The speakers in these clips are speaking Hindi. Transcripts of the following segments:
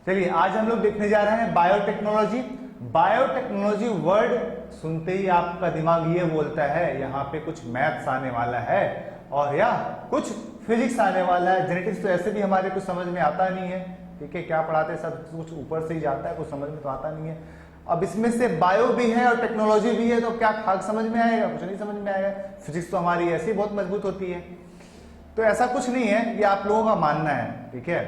चलिए आज हम लोग देखने जा रहे हैं बायोटेक्नोलॉजी। बायोटेक्नोलॉजी वर्ड सुनते ही आपका दिमाग ये बोलता है यहाँ पे कुछ मैथ्स आने वाला है और या कुछ फिजिक्स आने वाला है। जेनेटिक्स तो ऐसे भी हमारे कुछ समझ में आता नहीं है, ठीक है, क्या पढ़ाते हैं सब कुछ ऊपर से ही जाता है, कुछ समझ में तो आता नहीं है। अब इसमें से बायो भी है और टेक्नोलॉजी भी है, तो क्या खाक समझ में आएगा? कुछ नहीं समझ में आएगा। फिजिक्स तो हमारी ऐसी बहुत मजबूत होती है, तो ऐसा कुछ नहीं है, ये आप लोगों का मानना है, ठीक है।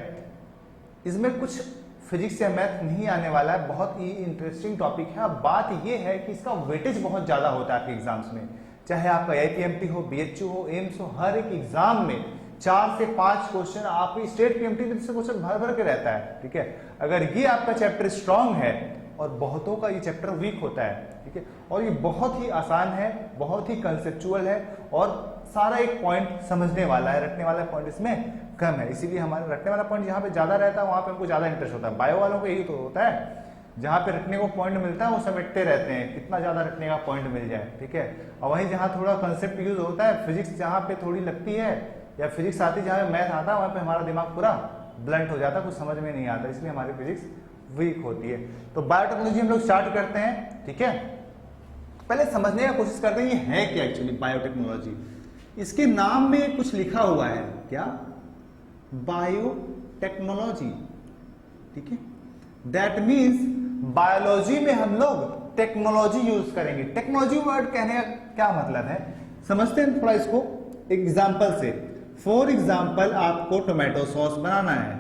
इसमें कुछ फिजिक्स या मैथ नहीं आने वाला है, बहुत ही इंटरेस्टिंग टॉपिक है। अब बात ये है कि इसका वेटेज बहुत ज्यादा होता है आपके एग्जाम्स में, चाहे आपका आईपीएमटी हो, बीएचयू हो, एम्स हो, हर एक एग्जाम में 4 से 5 क्वेश्चन, आपकी स्टेट पीएमटी में से क्वेश्चन भर भर के रहता है, ठीक है। अगर ये आपका चैप्टर स्ट्रांग है, और बहुतों का ये चैप्टर वीक होता है, ठीक है, और ये बहुत ही आसान है, बहुत ही कंसेप्चुअल है और सारा एक पॉइंट समझने वाला है, रटने वाला पॉइंट इसमें कम है, इसीलिए हमारे रटने वाला पॉइंट जहां पे ज्यादा रहता है वहां पे हमको ज्यादा इंटरेस्ट होता है। बायो वालों को यही तो होता है, जहां पे रटने को पॉइंट मिलता है वो समेटते रहते हैं, कितना ज्यादा रटने का पॉइंट मिल जाए, ठीक है। और वहीं जहां थोड़ा कंसेप्ट यूज होता है, फिजिक्स जहां पे थोड़ी लगती है या फिजिक्स आती है, जहां मैथ आता है वहां पे हमारा दिमाग पूरा ब्लंट हो जाता है, कुछ समझ में नहीं आता, इसलिए हमारी फिजिक्स वीक होती है। तो बायोटेक्नोलॉजी हम लोग स्टार्ट करते हैं, ठीक है। पहले समझने की कोशिश करते हैं ये है क्या एक्चुअली बायोटेक्नोलॉजी। इसके नाम में कुछ लिखा हुआ है, क्या? बायोटेक्नोलॉजी, ठीक है। दैट मीन्स बायोलॉजी में हम लोग टेक्नोलॉजी यूज करेंगे। टेक्नोलॉजी वर्ड कहने का क्या मतलब है, समझते हैं थोड़ा इसको एग्जाम्पल से। फॉर एग्जाम्पल आपको टोमेटो सॉस बनाना है,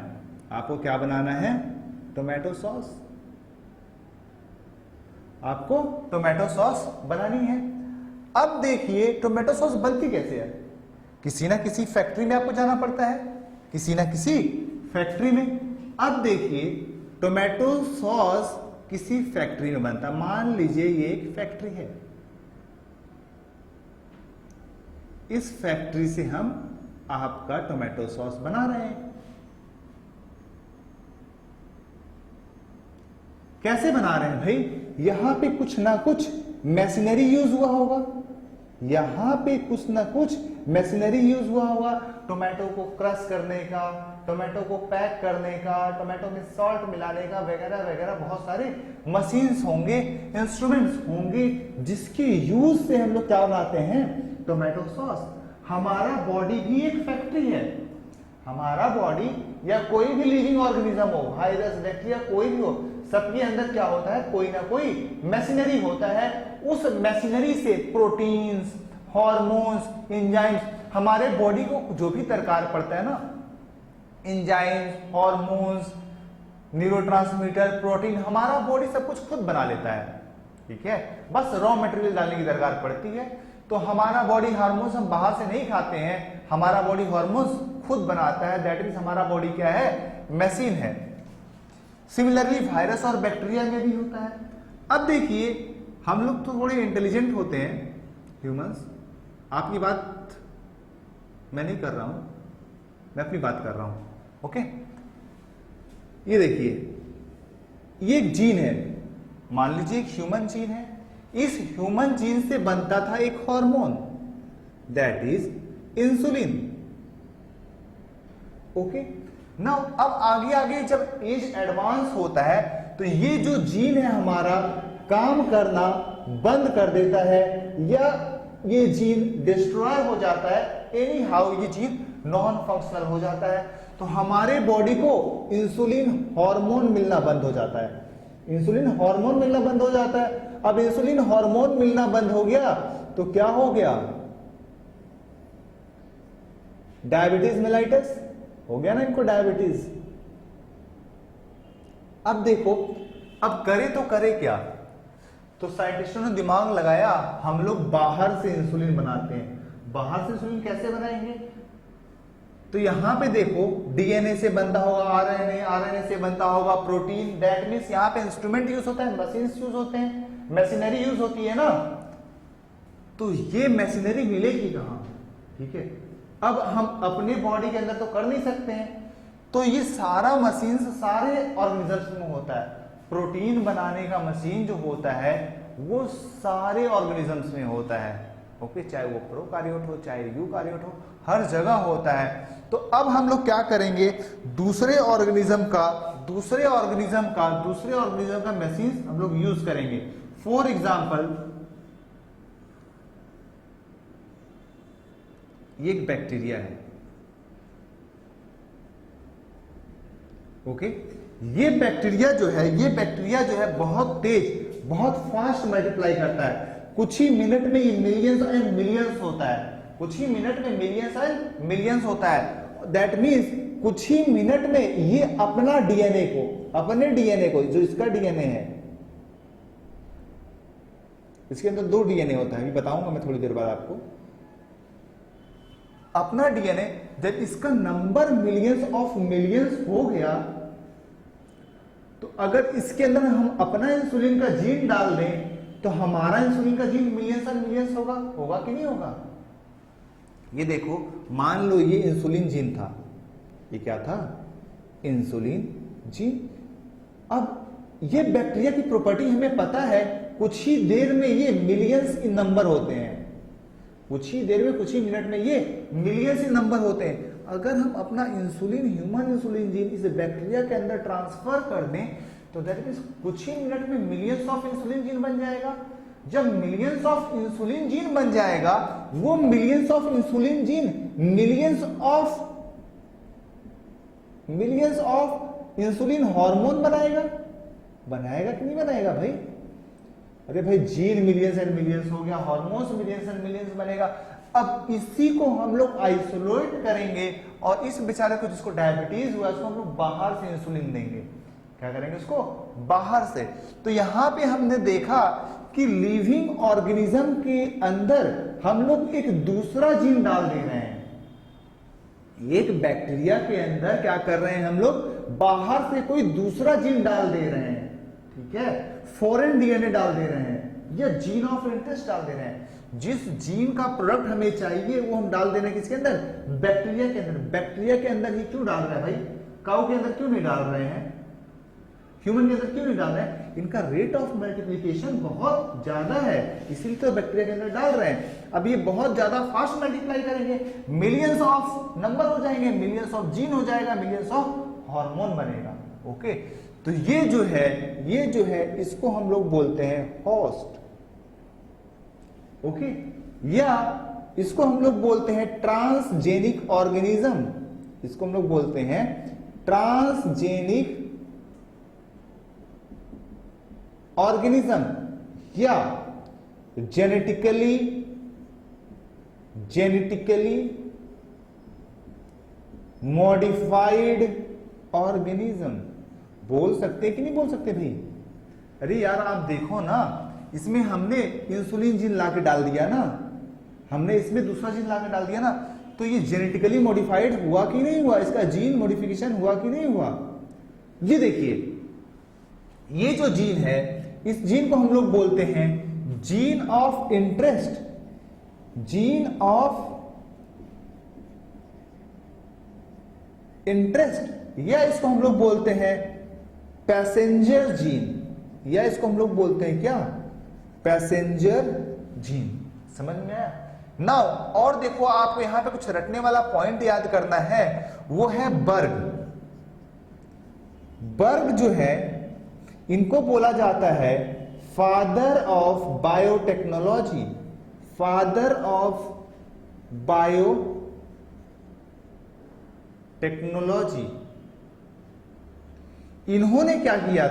आपको क्या बनाना है? टोमेटो सॉस, आपको टोमेटो सॉस बनानी है। अब देखिए टोमेटो सॉस बनती कैसे है? किसी ना किसी फैक्ट्री में आपको जाना पड़ता है, किसी ना किसी फैक्ट्री में। अब देखिए टोमेटो सॉस किसी फैक्ट्री में बनता है, मान लीजिए ये एक फैक्ट्री है, इस फैक्ट्री से हम आपका टोमेटो सॉस बना रहे हैं। कैसे बना रहे हैं भाई? यहां पे कुछ ना कुछ मशीनरी यूज हुआ होगा, यहां पे कुछ ना कुछ मशीनरी यूज हुआ होगा, टोमेटो को क्रश करने का, टोमेटो को पैक करने का, टोमेटो में सॉल्ट मिलाने का, वगैरह वगैरह बहुत सारे मशीन्स होंगे, इंस्ट्रूमेंट्स होंगे, जिसके यूज से हम लोग क्या बनाते हैं? Tomato sauce. हमारा बॉडी भी एक फैक्ट्री है, हमारा बॉडी या कोई भी लिविंग ऑर्गेनिज्म हो, वायरस, बैक्टीरिया, कोई भी हो, सबके अंदर क्या होता है? कोई ना कोई मशीनरी होता है। उस मशीनरी से प्रोटीन्स, हार्मोन्स, एंजाइम्स, हमारे बॉडी को जो भी दरकार पड़ता है ना, एंजाइम्स, हार्मोन्स, न्यूरोट्रांसमीटर, प्रोटीन, हमारा बॉडी सब कुछ खुद बना लेता है, ठीक है। बस रॉ मटेरियल डालने की दरकार पड़ती है। तो हमारा बॉडी हार्मोन्स हम बाहर से नहीं खाते हैं, हमारा बॉडी हार्मोन्स खुद बनाता है। दैट मींस हमारा बॉडी क्या है? मशीन है। सिमिलरली वायरस और बैक्टीरिया में भी होता है। अब देखिए हम लोग तो थोड़े इंटेलिजेंट होते हैं ह्यूमंस, आपकी बात मैं नहीं कर रहा हूं, मैं अपनी बात कर रहा हूं, ओके। ये देखिए ये एक जीन है, मान लीजिए एक ह्यूमन जीन है, इस ह्यूमन जीन से बनता था एक hormone, that is insulin, okay. Now अब आगे आगे जब एज एडवांस होता है तो ये जो जीन है हमारा काम करना बंद कर देता है, या ये जीन डिस्ट्रॉय हो जाता है, एनी हाउ ये जीन नॉन फंक्शनल हो जाता है। तो हमारे बॉडी को इंसुलिन हार्मोन मिलना बंद हो जाता है, इंसुलिन हार्मोन मिलना बंद हो जाता है। अब इंसुलिन हार्मोन मिलना बंद हो गया तो क्या हो गया? डायबिटीज मेलाइटस हो गया ना इनको, डायबिटीज। अब देखो अब करे तो करे क्या? तो साइंटिस्टों ने दिमाग लगाया, हम लोग बाहर से इंसुलिन बनाते हैं। बाहर से इंसुलिन कैसे बनाएंगे? तो यहां पे देखो डीएनए से बनता होगा आरएनए, आरएनए से बनता होगा प्रोटीन, दैट मींस यहां पे इंस्ट्रूमेंट यूज होता है, मशीन्स यूज होते हैं, मशीनरी यूज होती है ना। तो ये मशीनरी मिलेगी कहां? ठीक है, अब हम अपने बॉडी के अंदर तो कर नहीं सकते हैं, तो ये सारा मशीन सारे ऑर्गेनिजम्स में होता है। प्रोटीन बनाने का मशीन जो होता है वो सारे ऑर्गेनिजम्स में होता है, ओके, चाहे वो प्रोकार्योट हो चाहे यूकार्योट हो, हर जगह होता है। तो अब हम लोग क्या करेंगे? दूसरे ऑर्गेनिज्म का दूसरे ऑर्गेनिज्म का मशीन हम लोग यूज करेंगे। फॉर एग्जाम्पल, ये एक बैक्टीरिया है, ओके। ये बैक्टीरिया जो है बहुत तेज, बहुत फास्ट मल्टीप्लाई करता है। कुछ ही मिनट में ये मिलियंस एंड मिलियंस होता है, कुछ ही मिनट में मिलियंस एंड मिलियंस होता है। दैट मीन्स कुछ ही मिनट में ये अपने डीएनए को जो इसका डीएनए है, इसके अंदर 2 डीएनए होता है, अभी बताऊंगा मैं थोड़ी देर बाद आपको। अपना डीएनए जब इसका नंबर मिलियंस ऑफ मिलियंस हो गया, तो अगर इसके अंदर हम अपना इंसुलिन का जीन डाल दें तो हमारा इंसुलिन का जीन मिलियंस एंड मिलियंस होगा कि नहीं होगा? ये देखो, मान लो ये इंसुलिन जीन था, ये क्या था? Insulin gene. अब ये बैक्टीरिया की प्रॉपर्टी हमें पता है, कुछ ही देर में ये मिलियंस इन नंबर होते हैं, कुछ ही देर में, कुछ ही मिनट में ये मिलियंस इन नंबर होते हैं। अगर हम अपना इंसुलिन, ह्यूमन इंसुलिन जीन इस बैक्टीरिया के अंदर ट्रांसफर कर दें तो दैट मींस कुछ ही मिनट में मिलियंस ऑफ इंसुलिन जीन बन जाएगा। जब मिलियंस ऑफ इंसुलिन जीन बन जाएगा, वो millions of insulin gene millions of insulin hormone बनाएगा कि नहीं बनाएगा भाई? अरे भाई, जीन मिलियंस एंड मिलियंस हो गया, हार्मोन्स मिलियंस एंड मिलियंस बनेगा। अब इसी को हम लोग आइसोलेट करेंगे और इस बेचारे को जिसको डायबिटीज हुआ, उसको हम लोग बाहर से इंसुलिन देंगे। क्या करेंगे? उसको बाहर से। तो यहां पे हमने देखा कि लिविंग ऑर्गेनिज्म के अंदर हम लोग एक दूसरा जीन डाल दे रहे हैं। एक बैक्टीरिया के अंदर क्या कर रहे हैं हम लोग? बाहर से कोई दूसरा जीन डाल दे रहे हैं, ठीक है? फॉरेन डीएनए डाल दे रहे हैं या जीन ऑफ इंटरेस्ट डाल दे रहे हैं। जिस जीन का प्रोडक्ट हमें चाहिए वो हम डाल दे रहे हैं किसके अंदर? बैक्टीरिया के अंदर। बैक्टीरिया के अंदर ही क्यों डाल रहे हैं भाई? काऊ के अंदर क्यों नहीं डाल रहे हैं? ह्यूमन के अंदर क्यों नहीं डाल रहे हैं? इनका रेट ऑफ मल्टीप्लिकेशन बहुत ज्यादा है, इसीलिए तो बैक्टीरिया के अंदर डाल रहे हैं। अब ये बहुत ज्यादा फास्ट मल्टीप्लाई करेंगे, मिलियंस ऑफ नंबर हो जाएंगे, मिलियंस ऑफ जीन हो जाएगा, मिलियंस ऑफ हार्मोन बनेगा। ओके, तो ये जो है इसको हम लोग बोलते हैं होस्ट। ओके, या इसको हम लोग बोलते हैं ट्रांसजेनिक ऑर्गेनिज्म। इसको हम लोग बोलते हैं ट्रांसजेनिक ऑर्गेनिज्म या जेनेटिकली मॉडिफाइड ऑर्गेनिज्म। बोल सकते कि नहीं बोल सकते भाई? अरे यार, आप देखो ना, इसमें हमने इंसुलिन जीन लाके डाल दिया ना, हमने इसमें दूसरा जीन लाके डाल दिया ना, तो ये जेनेटिकली मॉडिफाइड हुआ कि नहीं हुआ? इसका जीन मॉडिफिकेशन हुआ कि नहीं हुआ? ये देखिए, ये जो जीन है, इस जीन को हम लोग बोलते हैं gene of interest, gene of interest, या इसको हम लोग बोलते हैं पैसेंजर जीन, या इसको हम लोग बोलते हैं क्या? Passenger gene. समझ में आया? नाउ और देखो, आपको यहां पे कुछ रटने वाला पॉइंट याद करना है, वो है बर्ग। बर्ग जो है, इनको बोला जाता है father of biotechnology, father of biotechnology. इन्होंने क्या किया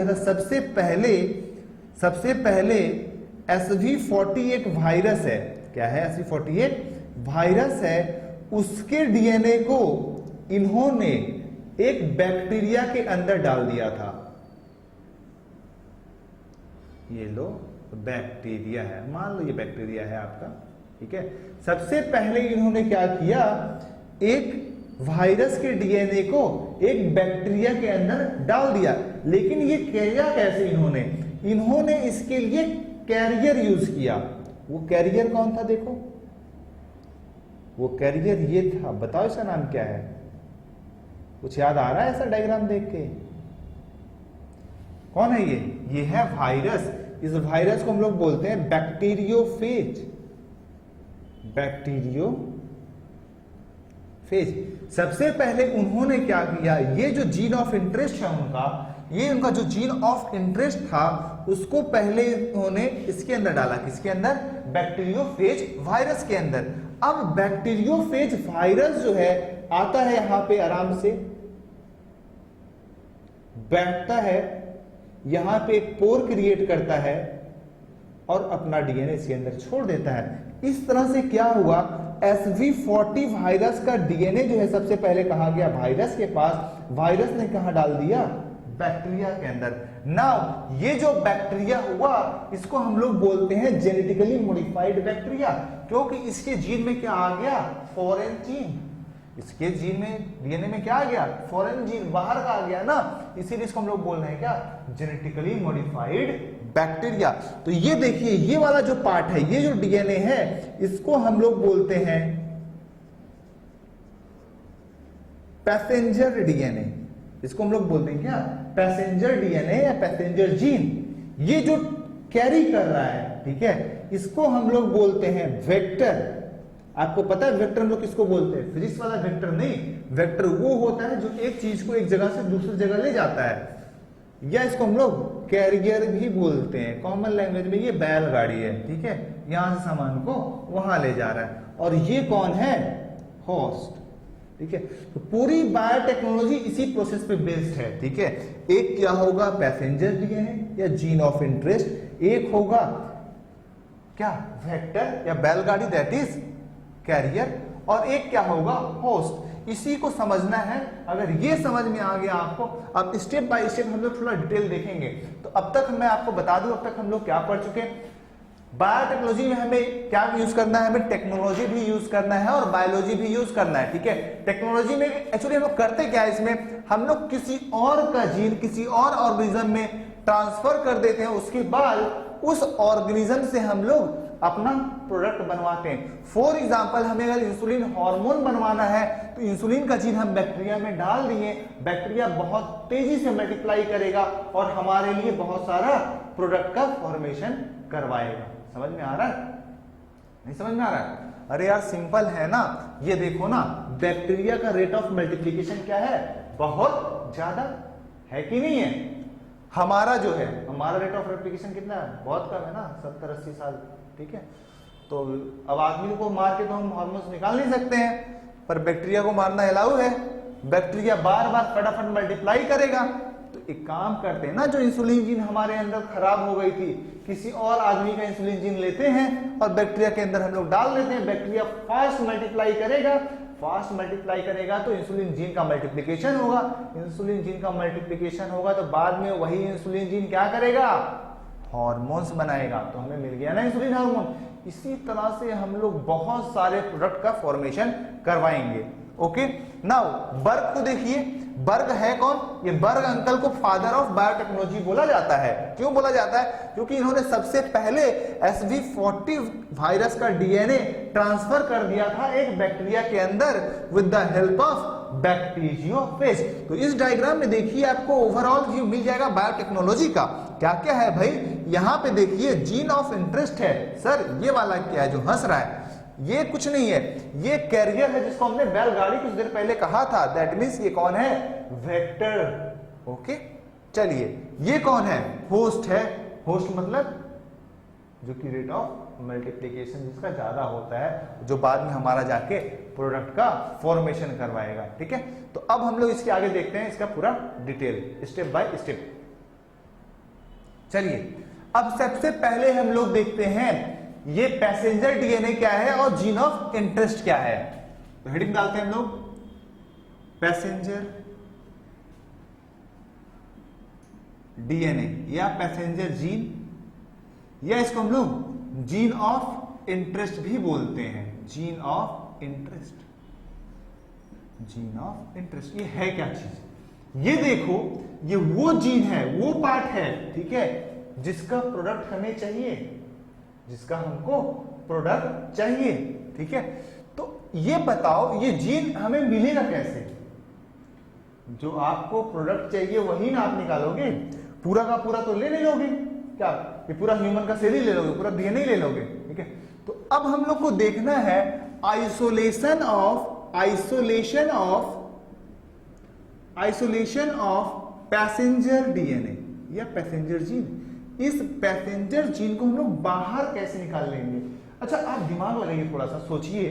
था? सबसे पहले SV40 एक वायरस है। क्या है? SV40 वायरस है। उसके डीएनए को इन्होंने एक बैक्टीरिया के अंदर डाल दिया था। ये लो, बैक्टीरिया है, मान लो ये बैक्टीरिया है आपका, ठीक है। सबसे पहले इन्होंने क्या किया? एक वायरस के डीएनए को एक बैक्टीरिया के अंदर डाल दिया। लेकिन ये किया कैसे? इन्होंने इसके लिए कैरियर यूज किया। वो कैरियर कौन था? देखो, वो कैरियर ये था। बताओ इसका नाम क्या है? कुछ याद आ रहा है ऐसा डायग्राम देख के? कौन है ये? ये है वायरस। इस वायरस को हम लोग बोलते हैं बैक्टीरियोफेज। फेज। सबसे पहले उन्होंने क्या किया, ये जो जीन ऑफ इंटरेस्ट है उनका, ये उनका जो जीन ऑफ इंटरेस्ट था उसको पहले उन्होंने इसके अंदर डाला, किसके अंदर, बैक्टीरियोफेज वायरस के अंदर। अब बैक्टीरियोफेज वायरस जो है आता है यहां पे आराम से बैठता है, यहां पे एक पोर क्रिएट करता है और अपना डीएनए इसके अंदर छोड़ देता है। इस तरह से क्या हुआ, SV40 वायरस का डीएनए जो है सबसे पहले कहा गया वायरस के पास, वायरस ने कहा डाल दिया, बैक्टीरिया के अंदर। नाउ ये जो बैक्टीरिया हुआ इसको हम लोग बोलते हैं जेनेटिकली मॉडिफाइड बैक्टीरिया, क्योंकि इसके जीन में क्या आ गया, फॉरेन जीन। इसके जीन में, डीएनए में क्या आ गया, फॉरेन जीन बाहर का आ गया ना, इसीलिए इसको हम लोग बोल रहे हैं क्या, जेनेटिकली मॉडिफाइड बैक्टीरिया। तो ये देखिए, ये वाला जो पार्ट है, ये जो डीएनए है, इसको हम लोग बोलते हैं पैसेंजर डीएनए। इसको हम लोग बोलते हैं क्या, पैसेंजर डीएनए या पैसेंजर जीन। ये जो कैरी कर रहा है, ठीक है, इसको हम लोग बोलते हैं वेक्टर। आपको पता है वेक्टर हम लोग किसको बोलते हैं, फिजिक्स वाला वेक्टर नहीं, वेक्टर वो होता है जो एक चीज को एक जगह से दूसरी जगह ले जाता है, या इसको हम लोग कैरियर भी बोलते हैं। कॉमन लैंग्वेज में ये बैलगाड़ी है, ठीक है, यहां से सामान को वहां ले जा रहा है। और ये कौन है, होस्ट, ठीक है। तो पूरी बायोटेक्नोलॉजी इसी प्रोसेस पे बेस्ड है, ठीक है। एक क्या होगा, पैसेंजर डीएनए या जीन ऑफ इंटरेस्ट, एक होगा क्या, वेक्टर या बैलगाड़ी दैट इज कैरियर, और एक क्या होगा, होस्ट। इसी को समझना है। अगर ये समझ में आ गया आपको, अब स्टेप बाय स्टेप हम लोग थोड़ा डिटेल देखेंगे। तो अब तक मैं आपको बता दूं, अब तक हम लोग क्या पढ़ चुके हैं। बायोटेक्नोलॉजी में हमें क्या यूज करना है, हमें टेक्नोलॉजी भी यूज करना है और बायोलॉजी भी यूज करना है, ठीक है। टेक्नोलॉजी में एक्चुअली हम लोग करते क्या है, इसमें हम लोग किसी और का जीन किसी और ऑर्गेनिज्म में ट्रांसफर कर देते हैं, उसके बाद उस ऑर्गेनिज्म से हम लोग अपना प्रोडक्ट बनवाते हैं। फॉर एग्जांपल, हमें अगर इंसुलिन हार्मोन बनवाना है तो इंसुलिन का जीन हम बैक्टीरिया में डाल दिए, बैक्टीरिया बहुत तेजी से मल्टीप्लाई करेगा और हमारे लिए बहुत सारा प्रोडक्ट का फॉर्मेशन करवाएगा। समझ में आ रहा है, नहीं समझ में आ रहा है? अरे यार सिंपल है ना, ये देखो ना, बैक्टीरिया का रेट ऑफ मल्टीप्लिकेशन क्या है, बहुत ज्यादा है कि नहीं है। हमारा जो है, हमारा रेट ऑफ रेप्लिकेशन कितना है, बहुत कम है ना, 70-80 साल, ठीक है। तो अब आदमी को मार के तो हम हार्मोन्स निकाल नहीं सकते हैं, पर बैक्टीरिया को मारना अलाउ है। बैक्टीरिया बार बार फटाफट मल्टीप्लाई करेगा। तो एक काम करते हैं ना, जो इंसुलिन जीन हमारे अंदर खराब हो गई थी, किसी और आदमी का इंसुलिन जीन लेते हैं और बैक्टीरिया के अंदर हम लोग डाल देते हैं। बैक्टीरिया फास्ट मल्टीप्लाई करेगा, फास्ट मल्टीप्लाई करेगा तो इंसुलिन जीन का मल्टीप्लिकेशन होगा। इंसुलिन जीन का मल्टीप्लिकेशन होगा तो बाद में वही इंसुलिन जीन क्या करेगा, हार्मोन्स बनाएगा। तो हमें मिल गया ना इंसुलिन हार्मोन। इसी तरह से हम लोग बहुत सारे प्रोडक्ट का फॉर्मेशन करवाएंगे। ओके, नाउ बर्ग को देखिए, बर्ग है कौन, ये बर्ग अंकल को फादर ऑफ बायोटेक्नोलॉजी बोला जाता है। क्यों बोला जाता है, क्योंकि इन्होंने सबसे पहले SV40 वायरस का डीएनए ट्रांसफर कर दिया था एक बैक्टीरिया के अंदर with the help of bacteriophage. तो इस डायग्राम में देखिए आपको ओवरऑल व्यू मिल जाएगा बायोटेक्नोलॉजी का। क्या क्या है भाई, यहां पे देखिए जीन ऑफ इंटरेस्ट है। सर ये वाला क्या है जो हंस रहा है, ये कुछ नहीं है, ये कैरियर है जिसको हमने बैलगाड़ी कुछ देर पहले कहा था। दैट मीन्स ये कौन है, वेक्टर। ओके, चलिए ये कौन है, होस्ट है। होस्ट मतलब जो कि रेट ऑफ मल्टीप्लिकेशन जिसका ज्यादा होता है, जो बाद में हमारा जाके प्रोडक्ट का फॉर्मेशन करवाएगा। ठीक है, तो अब हम लोग इसके आगे देखते हैं इसका पूरा डिटेल स्टेप बाय स्टेप। चलिए अब सबसे पहले हम लोग देखते हैं ये पैसेंजर डीएनए क्या है और जीन ऑफ इंटरेस्ट क्या है। तो हेडिंग डालते हैं हम लोग, पैसेंजर डीएनए या पैसेंजर जीन, या इसको हम लोग जीन ऑफ इंटरेस्ट भी बोलते हैं। Gene of interest, gene of interest ये है क्या चीज, ये देखो ये वो जीन है, वो पार्ट है, ठीक है, जिसका प्रोडक्ट हमें चाहिए, जिसका हमको प्रोडक्ट चाहिए। ठीक है, तो ये बताओ ये जीन हमें मिलेगा कैसे। जो आपको प्रोडक्ट चाहिए वही ना आप निकालोगे, पूरा का पूरा तो ले नहीं लोगे क्या, ये पूरा ह्यूमन का सेल ही ले लोगे, पूरा डीएनए ले लोगे। ठीक है, तो अब हम लोग को देखना है isolation of isolation of passenger DNA या पैसेंजर जीन। इस पैसेंजर जीन को हम लोग बाहर कैसे निकाल लेंगे? अच्छा, आप दिमाग लगाइए, थोड़ा सा सोचिए,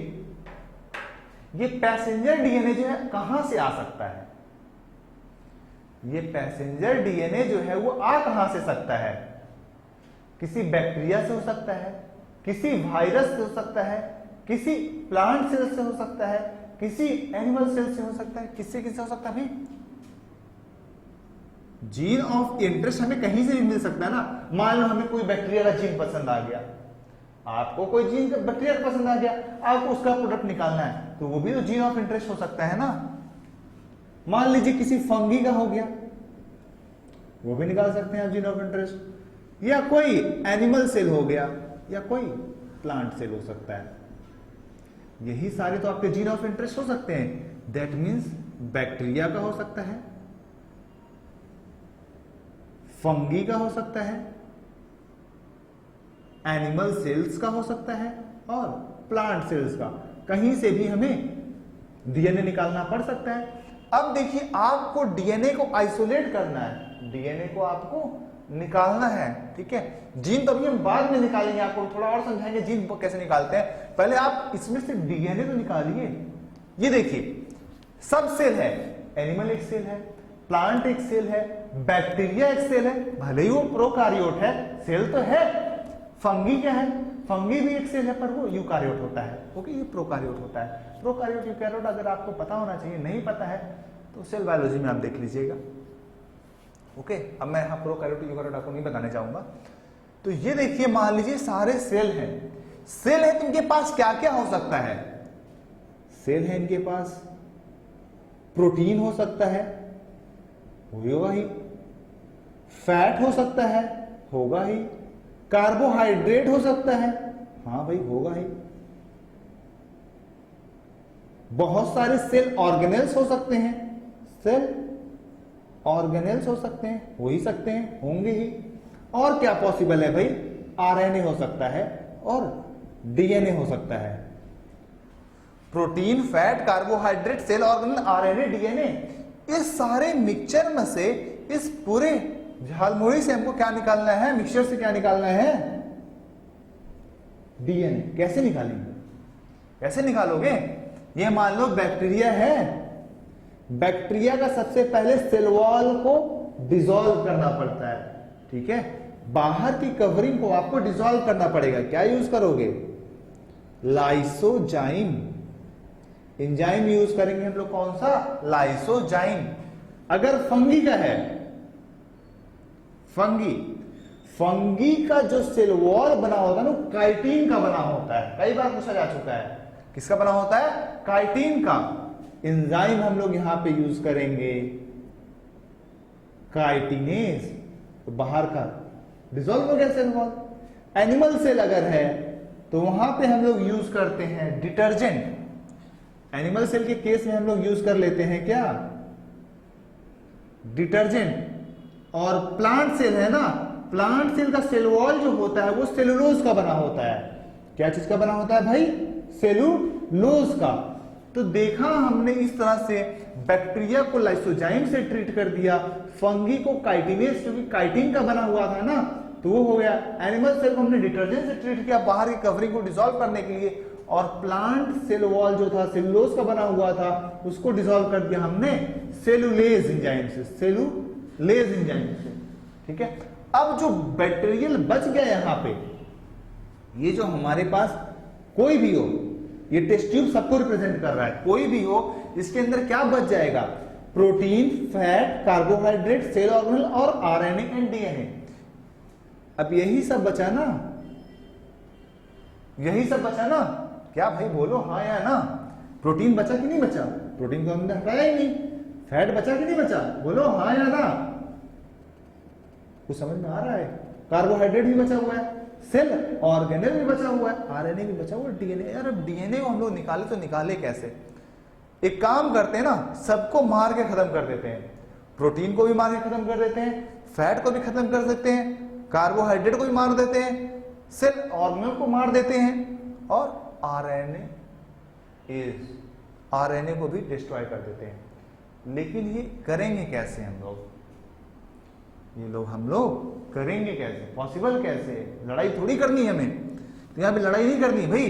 ये पैसेंजर डीएनए जो है कहां से आ सकता है? ये पैसेंजर डीएनए जो है वो आ कहां से सकता है? किसी बैक्टीरिया से हो सकता है, किसी वायरस से हो सकता है, किसी प्लांट सेल से हो सकता है, किसी एनिमल सेल से हो सकता है, किससे किससे हो सकता है भाई? जीन ऑफ इंटरेस्ट हमें कहीं से भी मिल सकता है ना। मान लो हमें कोई बैक्टीरिया का जीन पसंद आ गया, आपको कोई जीन बैक्टीरिया का पसंद आ गया, आपको उसका प्रोडक्ट निकालना है, तो वो भी तो जीन ऑफ इंटरेस्ट हो सकता है ना। मान लीजिए किसी फंगी का हो गया, वो भी निकाल सकते हैं आप जीन ऑफ इंटरेस्ट। या कोई एनिमल सेल हो गया, या कोई प्लांट सेल हो सकता है। यही सारे तो आपके जीन ऑफ इंटरेस्ट हो सकते हैं। दैट मीन्स बैक्टीरिया का हो सकता है, फंगी का हो सकता है, एनिमल सेल्स का हो सकता है, और प्लांट सेल्स का। कहीं से भी हमें डीएनए निकालना पड़ सकता है। अब देखिए, आपको डीएनए को आइसोलेट करना है, डीएनए को आपको निकालना है, ठीक है। जीन तो अभी हम बाद में निकालेंगे, आपको थोड़ा और समझाएंगे जीन को कैसे निकालते हैं। पहले आप इसमें से डीएनए तो निकालिए। ये देखिए, सब सेल है, एनिमल एक सेल है, प्लांट एक सेल है, बैक्टीरिया एक सेल है, भले ही वो प्रोकारियोट है, सेल तो है। फंगी क्या है? फंगी भी एक सेल है, पर वो यूकारियोट होता है, ओके, ये प्रोकारियोट होता है। प्रोकारियोट यूकारियोट अगर आपको पता होना चाहिए, नहीं पता है तो सेल बायोलॉजी में आप देख लीजिएगा, ओके। अब मैं यहाँ प्रोकारियोट यूकारियोट आपको नहीं बताने जाऊंगा। तो ये देखिए, मान लीजिए सारे सेल हैं, सेल है तो इनके पास क्या क्या हो सकता है? सेल है, इनके पास प्रोटीन हो सकता है, होगा ही, फैट हो सकता है, होगा ही, कार्बोहाइड्रेट हो सकता है, हाँ भाई होगा ही, बहुत सारे सेल ऑर्गेनेल्स हो सकते हैं, सेल ऑर्गेनेल्स हो सकते हैं, हो ही सकते हैं, होंगे ही। और क्या पॉसिबल है भाई? आरएनए हो सकता है और डीएनए हो सकता है। Protein, fat, carbohydrate, cell organelle, RNA, DNA, इस सारे मिक्सचर में से, इस पूरे झालमुड़ी से हमको क्या निकालना है? मिक्सचर से क्या निकालना है? डीएनए। कैसे निकालेंगे? कैसे निकालोगे? ये मान लो बैक्टीरिया है, बैक्टीरिया का सबसे पहले सेल वॉल को डिसॉल्व करना पड़ता है, ठीक है। बाहर की कवरिंग को आपको डिसॉल्व करना पड़ेगा। क्या यूज करोगे? लाइसोजाइम एंजाइम यूज करेंगे हम लोग। कौन सा? लाइसोजाइम। अगर फंगी का है, फंगी का जो सेल वॉल बना होता है ना, काइटिन का बना होता है। कई बार पूछा जा चुका है, किसका बना होता है? काइटिन का। एंजाइम हम लोग यहां पे यूज करेंगे काइटिनेज, तो बाहर का डिसॉल्व हो गया सेल वॉल। एनिमल सेल अगर है तो वहां पे हम लोग यूज करते हैं डिटर्जेंट। एनिमल सेल के केस में हम लोग यूज कर लेते हैं क्या? डिटर्जेंट। और प्लांट सेल है ना, प्लांट सेल का सेल वॉल जो होता है वो सेलुलोज का बना होता है। क्या चीज का बना होता है भाई? सेलुलोज का। तो देखा हमने इस तरह से बैक्टीरिया को लाइसोजाइम से ट्रीट कर दिया, फंगी को काइटिनेज, क्योंकि काइटिन का बना हुआ था ना, तो वो हो गया। एनिमल सेल को हमने डिटर्जेंट से ट्रीट किया बाहर की कवरिंग को डिसॉल्व करने के लिए, और प्लांट सेल वॉल जो था सेलुलोज का बना हुआ था उसको डिसॉल्व कर दिया हमने सेलुलेज एंजाइम से, सेलुलेज एंजाइम से, ठीक है। अब जो बैक्टीरियल बच गया यहां पे, ये जो हमारे पास कोई भी हो, ये टेस्ट ट्यूब सबको रिप्रेजेंट कर रहा है, कोई भी हो, इसके अंदर क्या बच जाएगा? Protein, fat, carbohydrate, cell organelle और आरएनए एंड डीएनए। अब यही सब बचा ना, यही सब बचा ना। क्या भाई बोलो हाँ या ना? प्रोटीन बचा कि नहीं बचा? प्रोटीन को हमने हटाया ही नहीं। फैट बचा कि नहीं बचा? बोलो हाँ या ना? कुछ समझ में आ रहा है? कार्बोहाइड्रेट भी बचा हुआ है, सेल ऑर्गेनेल भी बचा हुआ है, आरएनए भी बचा हुआ है, डीएनए। यार अब डीएनए को हम लोग निकाले तो निकाले कैसे? एक काम करते हैं ना, सबको मार के खत्म कर देते हैं। प्रोटीन को भी मार के खत्म कर देते हैं, फैट को भी खत्म कर देते हैं, कार्बोहाइड्रेट को भी मार देते हैं, सेल ऑर्गेनेल को मार देते हैं, और आरएनए इज आरएनए को भी डिस्ट्रॉय कर देते हैं। लेकिन ये करेंगे कैसे हम लोग करेंगे कैसे, पॉसिबल कैसे? लड़ाई थोड़ी करनी है हमें, तो यहाँ पे लड़ाई नहीं करनी भाई,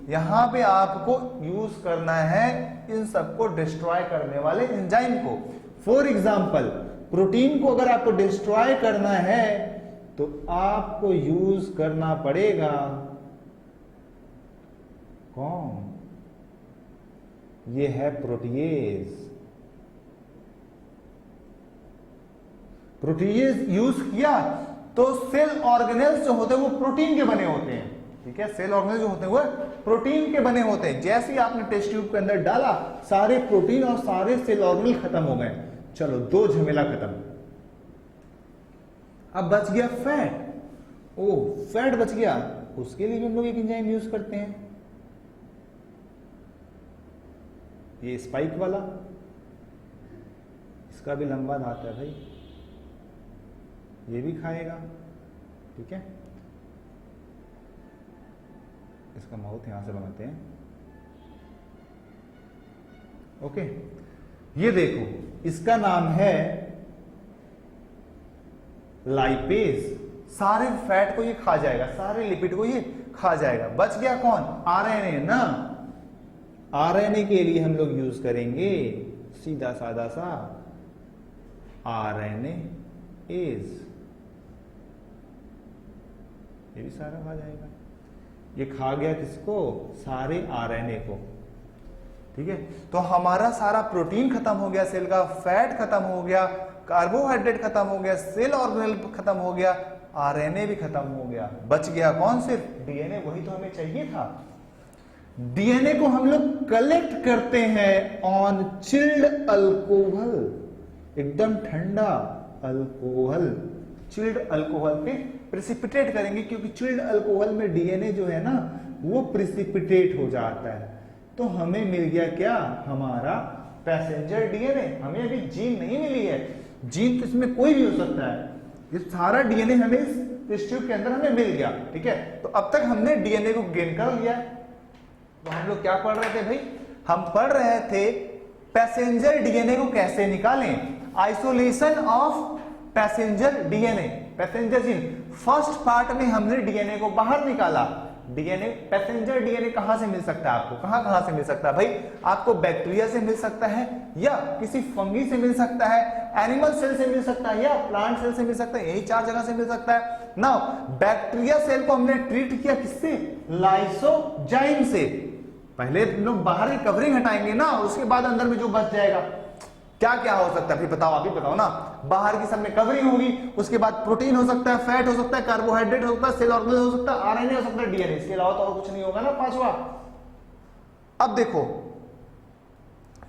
यहाँ पे आपको यूज करना है इन सबको डिस्ट्रॉय करने वाले एंजाइम को। फॉर एग्जाम्पल प्रोटीन को अगर आपको डिस्ट्रॉय करना है तो आपको यूज करना पड़ेगा कौन? ये है प्रोटीएज। प्रोटीएज यूज किया तो सेल ऑर्गेनेल्स जो होते हैं वो प्रोटीन के बने होते हैं, ठीक है। सेल ऑर्गेनेल्स जो होते हैं वो प्रोटीन के बने होते हैं। जैसे ही आपने टेस्ट ट्यूब के अंदर डाला, सारे प्रोटीन और सारे सेल ऑर्गेनेल खत्म हो गए। चलो, दो झमेला खत्म। अब बच गया फैट। ओ, फैट बच गया, उसके लिए भी हम लोग एक एंजाइम यूज करते हैं, ये स्पाइक वाला। इसका भी लंबा दांत है भाई, ये भी खाएगा, ठीक है। इसका माउथ यहां से बनाते हैं, ओके। ये देखो, इसका नाम है लाइपेज। सारे फैट को ये खा जाएगा, सारे लिपिड को ये खा जाएगा। बच गया कौन? आरएनए ना। आरएनए के लिए हम लोग यूज करेंगे सीधा साधा सा आरएनए एज। ये भी सारा खा जाएगा। ये खा गया किसको? सारे आरएनए को, ठीक है। तो हमारा सारा प्रोटीन खत्म हो गया, सेल का फैट खत्म हो गया, कार्बोहाइड्रेट खत्म हो गया, सेल ऑर्गेनेल खत्म हो गया, आरएनए भी खत्म हो गया। बच गया कौन? सिर्फ डीएनए। वही तो हमें चाहिए था। डीएनए को हम लोग कलेक्ट करते हैं ऑन चिल्ड अल्कोहल, एकदम ठंडा अल्कोहल। चिल्ड अल्कोहल पे प्रेसिपिटेट करेंगे, क्योंकि चिल्ड अल्कोहल में डीएनए जो है ना वो प्रेसिपिटेट हो जाता है। तो हमें मिल गया क्या? हमारा पैसेंजर डीएनए। हमें अभी जीन नहीं मिली है, जीन तो इसमें कोई भी हो सकता है। ये सारा डीएनए हमें इस टेस्ट ट्यूब के अंदर हमें मिल गया, ठीक है। तो अब तक हमने डीएनए को गेन कर लिया। तो हम लोग क्या पढ़ रहे थे भाई? हम पढ़ रहे थे पैसेंजर डीएनए को कैसे निकालें, isolation of passenger DNA, passenger gene. First part में हमने डीएनए को बाहर निकाला। डीएनए, पैसेंजर डीएनए कहां से मिल सकता है आपको? कहां से मिल सकता है भाई? आपको बैक्टीरिया से मिल सकता है, या किसी फंगी से मिल सकता है, एनिमल सेल से मिल सकता है, या प्लांट सेल से मिल सकता है। यही चार जगह से मिल सकता है ना। बैक्टीरिया सेल को हमने ट्रीट किया किससे? लाइसोजाइम से। पहले लोग बाहर की कवरिंग हटाएंगे ना, उसके बाद अंदर में जो बच जाएगा क्या क्या हो सकता है? फिर बताओ, आप ही बताओ ना। बाहर की सब में कवरिंग होगी, उसके बाद प्रोटीन हो सकता है, फैट हो सकता है, कार्बोहाइड्रेट हो सकता है, सेल ऑर्गेनेल हो सकता है, आरएनए हो सकता है, डीएनए। इसके अलावा तो और कुछ नहीं होगा ना पांचवा। अब देखो,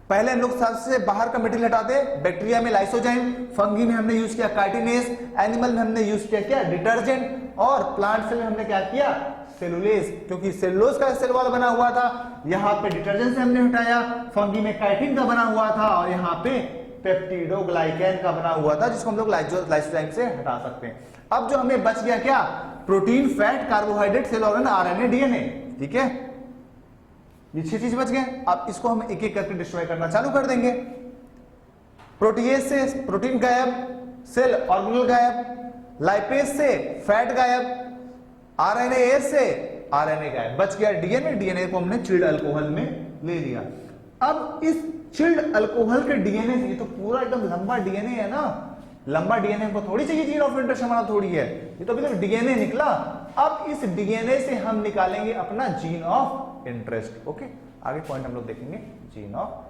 पहले हम लोग सबसे बाहर का मटेरियल हटाते, बैक्टीरिया में लाइसोजाइम, फंगी में हमने यूज किया काइटिनेज, एनिमल में हमने यूज किया क्या? डिटर्जेंट, और प्लांट सेल में हमने क्या किया? सेलुलेज, क्योंकि सेलुलोज का सेल वॉल बना हुआ था। यहाँ पे डिटर्जेंट से हमने हटाया, फंगी में काइटिन का बना हुआ था, और यहाँ पे पेप्टिडोग्लाइकैन का बना हुआ था, जिसको हम लोग लाइसोजाइम से हटा सकते हैं। अब जो हमें बच गया क्या? Protein, fat, carbohydrate, cell organ, RNA, DNA, ठीक है। ये 6 चीज बच गए। अब इसको हम एक एक करके डिस्ट्रॉय करना चालू कर देंगे। प्रोटीएज से प्रोटीन गायब, सेल ऑर्गेनेल गायब, लाइपेज से फैट गायब, आरएनए से आरएनए गायब। बच गया डीएनए। डीएनए को हमने चिल्ड अल्कोहल में ले लिया। अब इस चिल्ड अल्कोहल के डीएनए से, ये तो पूरा एकदम लंबा डीएनए है ना, लंबा डीएनए को थोड़ी चाहिए जीन ऑफ इंटरेस्ट हमारा, थोड़ी है, ये तो अभी तक डीएनए निकला। अब इस डीएनए से हम निकालेंगे अपना जीन ऑफ इंटरेस्ट। ओके, आगे पॉइंट हम लोग देखेंगे जीन ऑफ